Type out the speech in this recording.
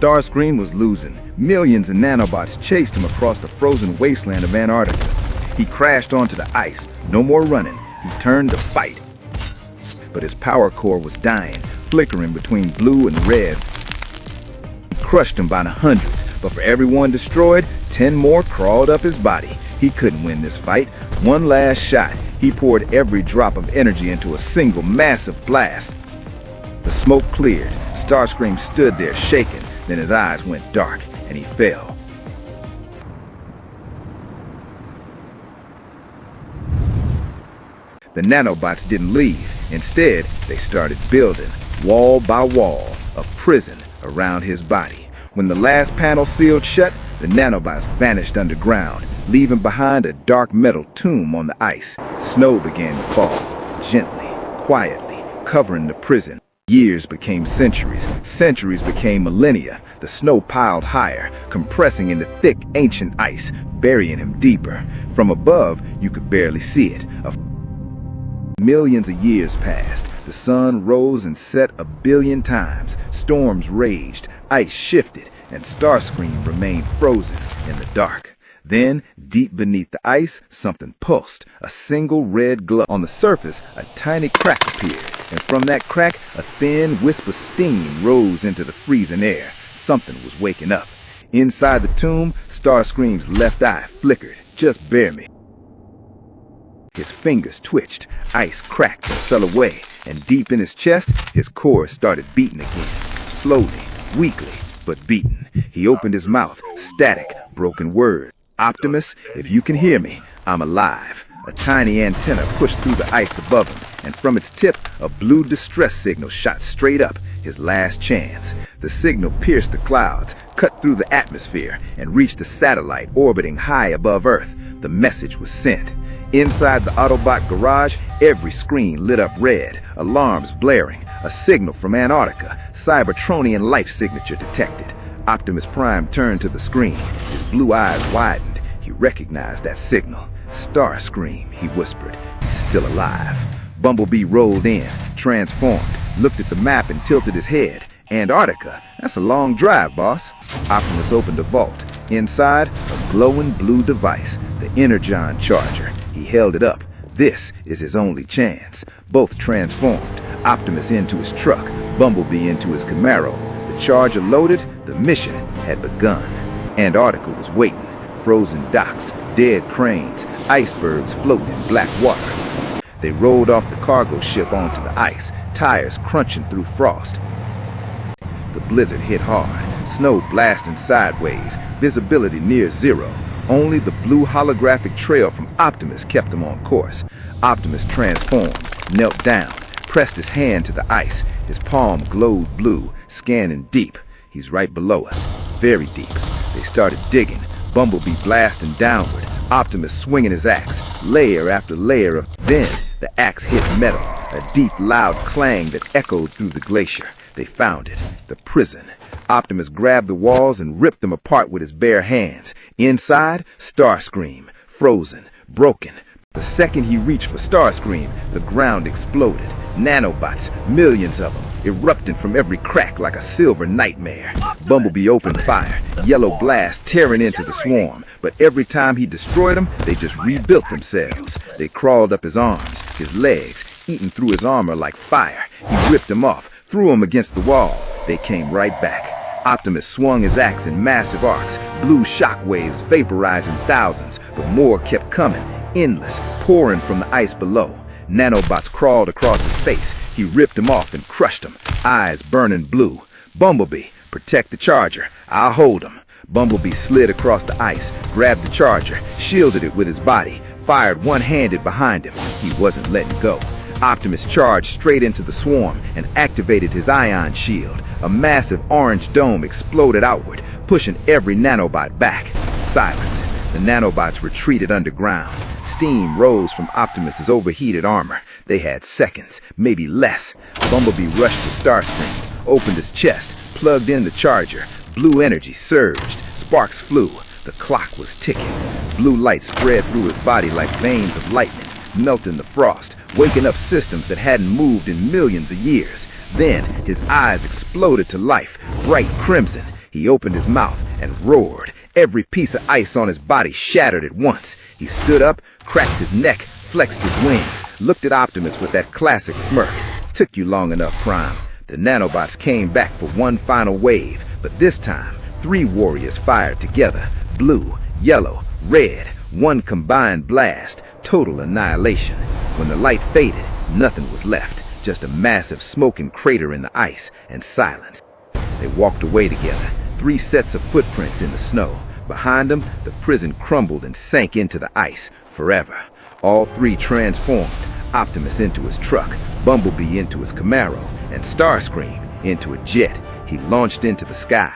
Starscream was losing. Millions of nanobots chased him across the frozen wasteland of Antarctica. He crashed onto the ice. No more running. He turned to fight. But his power core was dying, flickering between blue and red. He crushed him by the hundreds, but for every one destroyed, 10 more crawled up his body. He couldn't win this fight. One last shot. He poured every drop of energy into a single massive blast. The smoke cleared. Starscream stood there shaking. Then his eyes went dark, and he fell. The nanobots didn't leave. Instead, they started building, wall by wall, a prison around his body. When the last panel sealed shut, the nanobots vanished underground, leaving behind a dark metal tomb on the ice. Snow began to fall, gently, quietly, covering the prison. Years became centuries. Centuries became millennia. The snow piled higher, compressing into thick, ancient ice, burying him deeper. From above, you could barely see it. Millions of years passed. The sun rose and set 1 billion times. Storms raged, ice shifted, and Starscream remained frozen in the dark. Then, deep beneath the ice, something pulsed, a single red glow. On the surface, a tiny crack appeared, and from that crack, a thin wisp of steam rose into the freezing air. Something was waking up. Inside the tomb, Starscream's left eye flickered, just barely. His fingers twitched, ice cracked and fell away, and deep in his chest, his core started beating again. Slowly, weakly, but beating. He opened his mouth, static, broken words. "Optimus, if you can hear me, I'm alive." A tiny antenna pushed through the ice above him, and from its tip, a blue distress signal shot straight up, his last chance. The signal pierced the clouds, cut through the atmosphere, and reached a satellite orbiting high above Earth. The message was sent. Inside the Autobot garage, every screen lit up red, alarms blaring, a signal from Antarctica, Cybertronian life signature detected. Optimus Prime turned to the screen. His blue eyes widened. He recognized that signal. "Starscream," he whispered. "He's still alive." Bumblebee rolled in, transformed, looked at the map and tilted his head. "Antarctica? That's a long drive, boss." Optimus opened a vault. Inside, a glowing blue device, the Energon Charger. He held it up. This is his only chance. Both transformed. Optimus into his truck, Bumblebee into his Camaro. The Charger loaded, the mission had begun. Antarctica was waiting. Frozen docks, dead cranes, icebergs floating in black water. They rolled off the cargo ship onto the ice, tires crunching through frost. The blizzard hit hard, snow blasting sideways, visibility near zero. Only the blue holographic trail from Optimus kept him on course. Optimus transformed, knelt down, pressed his hand to the ice. His palm glowed blue, scanning deep. He's right below us, very deep. They started digging, Bumblebee blasting downward, Optimus swinging his axe, layer after layer of... Then, the axe hit metal, a deep, loud clang that echoed through the glacier. They found it, the prison. Optimus grabbed the walls and ripped them apart with his bare hands. Inside, Starscream, frozen, broken. The second he reached for Starscream, the ground exploded. Nanobots, millions of them, erupting from every crack like a silver nightmare. Bumblebee opened fire, yellow blast tearing into the swarm. But every time he destroyed them, they just rebuilt themselves. They crawled up his arms, his legs, eating through his armor like fire. He ripped them off, threw them against the wall. They came right back. Optimus swung his axe in massive arcs, blue shockwaves vaporizing thousands, but more kept coming, endless, pouring from the ice below. Nanobots crawled across his face. He ripped them off and crushed them, eyes burning blue. "Bumblebee, protect the Charger. I'll hold him." Bumblebee slid across the ice, grabbed the Charger, shielded it with his body, fired one-handed behind him. He wasn't letting go. Optimus charged straight into the swarm and activated his ion shield. A massive orange dome exploded outward, pushing every nanobot back. Silence. The nanobots retreated underground. Steam rose from Optimus's overheated armor. They had seconds, maybe less. Bumblebee rushed to Starscream, opened his chest, plugged in the Charger. Blue energy surged. Sparks flew. The clock was ticking. Blue light spread through his body like veins of lightning, melting the frost, waking up systems that hadn't moved in millions of years. Then his eyes exploded to life, bright crimson. He opened his mouth and roared. Every piece of ice on his body shattered at once. He stood up, cracked his neck, flexed his wings, looked at Optimus with that classic smirk. Took you long enough, Prime. The nanobots came back for one final wave, but this time, 3 warriors fired together. Blue, yellow, red, one combined blast, total annihilation. When the light faded, nothing was left, just a massive smoking crater in the ice and silence. They walked away together, 3 sets of footprints in the snow. Behind them, the prison crumbled and sank into the ice forever. All 3 transformed, Optimus into his truck, Bumblebee into his Camaro, and Starscream into a jet. He launched into the sky.